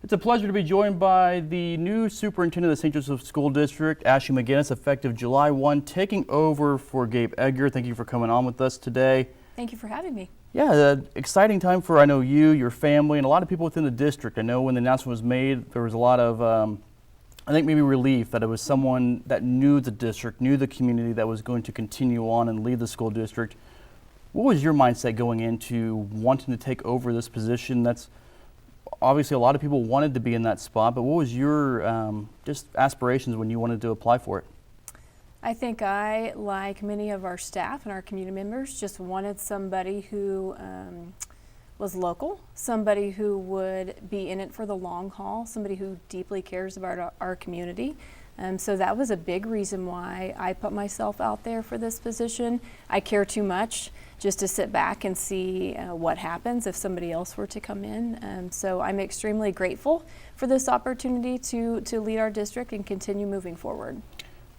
It's a pleasure to be joined by the new superintendent of the St. Joseph School District, Ashley McGinnis, effective July 1, taking over for Gabe Edgar. Thank you for coming on with us today. Thank you for having me. Yeah, exciting time for, I know, you, your family, and a lot of people within the district. I know when the announcement was made, there was a lot of, I think maybe relief that it was someone that knew the district, knew the community, that was going to continue on and lead the school district. What was your mindset going into wanting to take over this position? That's obviously a lot of people wanted to be in that spot, but what was your just aspirations when you wanted to apply for it? I think I, like many of our staff and our community members, just wanted somebody who was local, somebody who would be in it for the long haul, somebody who deeply cares about our community. So that was a big reason why I put myself out there for this position. I care too much just to sit back and see what happens if somebody else were to come in. So I'm extremely grateful for this opportunity to lead our district and continue moving forward.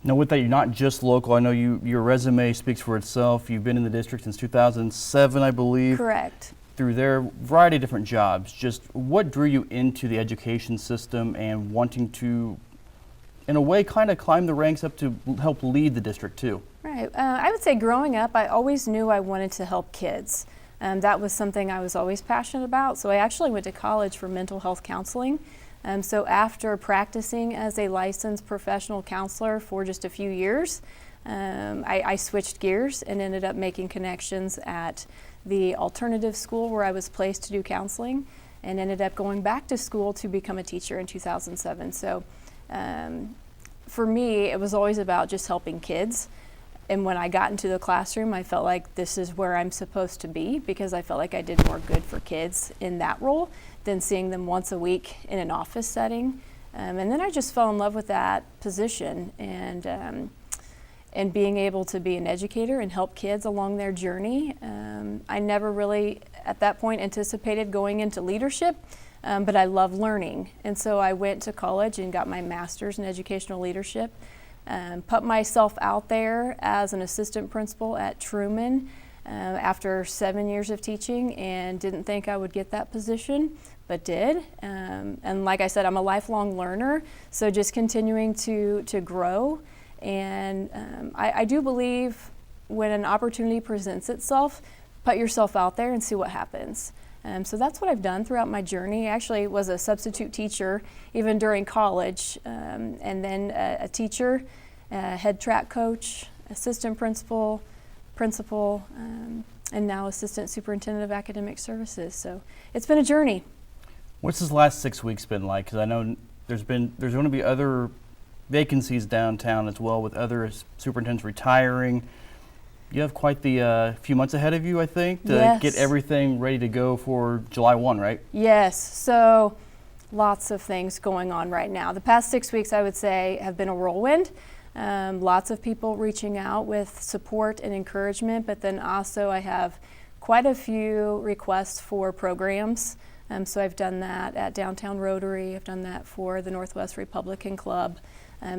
Now with that, you're not just local. I know your resume speaks for itself. You've been in the district since 2007, I believe. Correct. Through their variety of different jobs. Just what drew you into the education system and wanting to, in a way, kind of climb the ranks up to help lead the district too? Right. I would say growing up, I always knew I wanted to help kids. That was something I was always passionate about. So I actually went to college for mental health counseling. So after practicing as a licensed professional counselor for just a few years, I switched gears and ended up making connections at the alternative school where I was placed to do counseling, and ended up going back to school to become a teacher in 2007. So for me, it was always about just helping kids. And when I got into the classroom, I felt like this is where I'm supposed to be, because I felt like I did more good for kids in that role than seeing them once a week in an office setting. And then I just fell in love with that position, and being able to be an educator and help kids along their journey. I never really, at that point, anticipated going into leadership, but I love learning. And so I went to college and got my master's in educational leadership. Put myself out there as an assistant principal at Truman after 7 years of teaching, and didn't think I would get that position, but did. And like I said, I'm a lifelong learner, so just continuing to grow. And I do believe when an opportunity presents itself, put yourself out there and see what happens. So that's what I've done throughout my journey. I actually was a substitute teacher even during college, and then a teacher, head track coach, assistant principal, and now assistant superintendent of academic services. So it's been a journey. What's this last 6 weeks been like? Because I know there's going to be other vacancies downtown as well, with other superintendents retiring. You have quite the few months ahead of you, I think, to get everything ready to go for July 1, right? Yes, so lots of things going on right now. The past 6 weeks, I would say, have been a whirlwind. Lots of people reaching out with support and encouragement, but then also I have quite a few requests for programs. So I've done that at Downtown Rotary, I've done that for the Northwest Republican Club.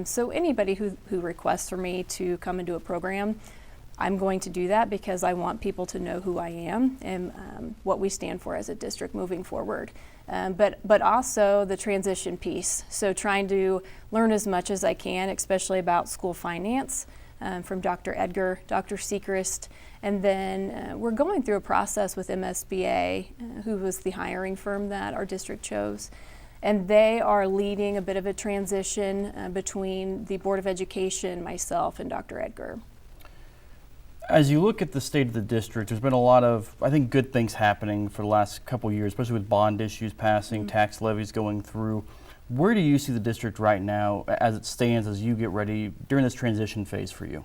So anybody who requests for me to come and do a program, I'm going to do that, because I want people to know who I am and what we stand for as a district moving forward. But also the transition piece. So trying to learn as much as I can, especially about school finance, from Dr. Edgar, Dr. Sechrist, and then we're going through a process with MSBA, who was the hiring firm that our district chose. And they are leading a bit of a transition between the Board of Education, myself, and Dr. Edgar. As you look at the state of the district, there's been a lot of, I think, good things happening for the last couple of years, especially with bond issues passing, tax levies going through. Where do you see the district right now as it stands, as you get ready during this transition phase for you?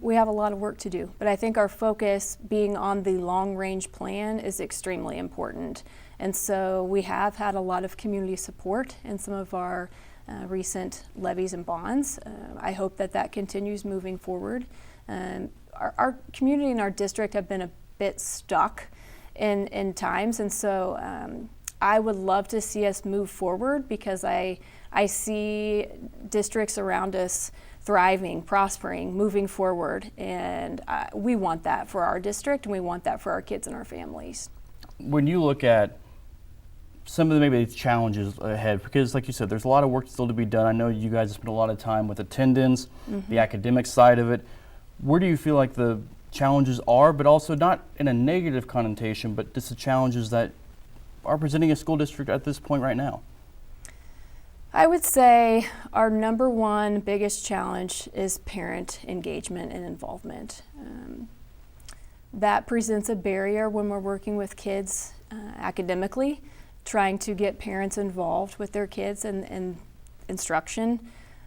We have a lot of work to do, but I think our focus being on the long-range plan is extremely important. And so we have had a lot of community support in some of our recent levies and bonds. I hope that continues moving forward. Our community and our district have been a bit stuck in times, and so I would love to see us move forward, because I see districts around us thriving, prospering, moving forward, and we want that for our district, and we want that for our kids and our families. When you look at some of the maybe challenges ahead? Because like you said, there's a lot of work still to be done. I know you guys have spent a lot of time with attendance, the academic side of it. Where do you feel like the challenges are, but also not in a negative connotation, but just the challenges that are presenting a school district at this point right now? I would say our number one biggest challenge is parent engagement and involvement. That presents a barrier when we're working with kids academically, trying to get parents involved with their kids and instruction.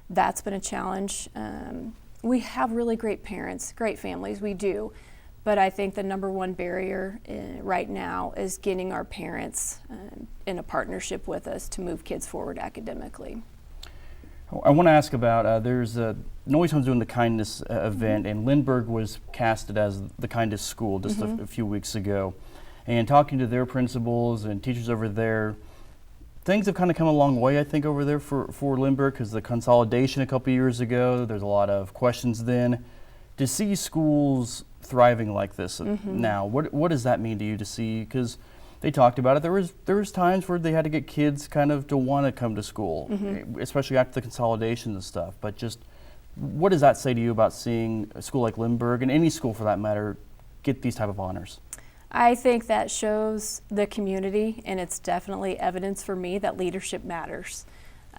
That's been a challenge. We have really great parents, great families, we do. But I think the number one barrier right now is getting our parents in a partnership with us to move kids forward academically. I want to ask about, there's Noise Home's doing the Kindness event, and Lindbergh was casted as the Kindness School just a few weeks ago. And talking to their principals and teachers over there, things have kind of come a long way, I think, over there for Lindbergh, because the consolidation a couple years ago, there's a lot of questions then. To see schools thriving like this now, what does that mean to you to see? Because they talked about it. There was times where they had to get kids kind of to want to come to school, especially after the consolidations and stuff. But just what does that say to you about seeing a school like Lindbergh, and any school for that matter, get these type of honors? I think that shows the community, and it's definitely evidence for me that leadership matters.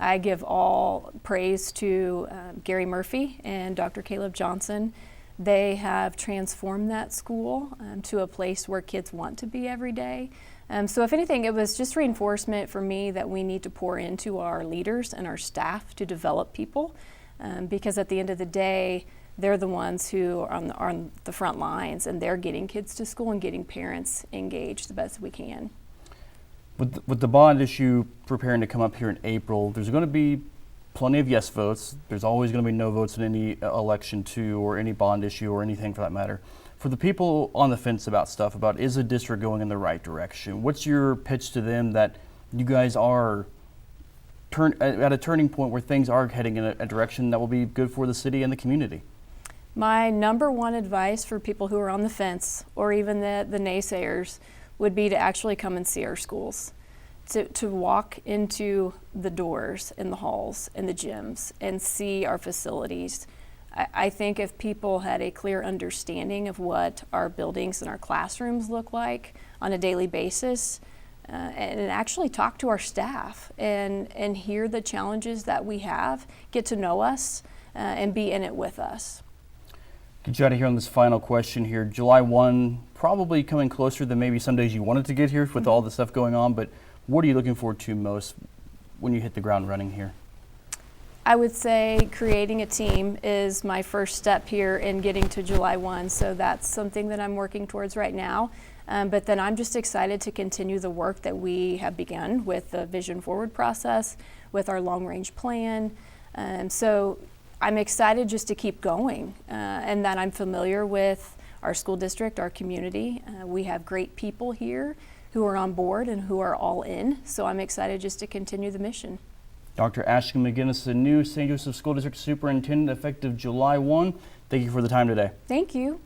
I give all praise to Gary Murphy and Dr. Caleb Johnson. They have transformed that school to a place where kids want to be every day. So if anything, it was just reinforcement for me that we need to pour into our leaders and our staff to develop people, because at the end of the day, they're the ones who are on the front lines, and they're getting kids to school and getting parents engaged the best we can. With the bond issue preparing to come up here in April, there's going to be plenty of yes votes. There's always going to be no votes in any election too, or any bond issue or anything for that matter. For the people on the fence about stuff, about is the district going in the right direction, what's your pitch to them that you guys are at a turning point where things are heading in a direction that will be good for the city and the community? My number one advice for people who are on the fence, or even the naysayers, would be to actually come and see our schools, to walk into the doors in the halls and the gyms and see our facilities. I think if people had a clear understanding of what our buildings and our classrooms look like on a daily basis, and actually talk to our staff and hear the challenges that we have, get to know us, and be in it with us. Get you out of here on this final question here. July 1, probably coming closer than maybe some days you wanted to get here with all the stuff going on, but what are you looking forward to most when you hit the ground running here? I would say creating a team is my first step here in getting to July 1, so that's something that I'm working towards right now. But then I'm just excited to continue the work that we have begun with the Vision Forward process, with our long-range plan. So I'm excited just to keep going, and that I'm familiar with our school district, our community. We have great people here who are on board and who are all in, so I'm excited just to continue the mission. Dr. Ashley McGinnis, the new St. Joseph School District Superintendent, effective July 1. Thank you for the time today. Thank you.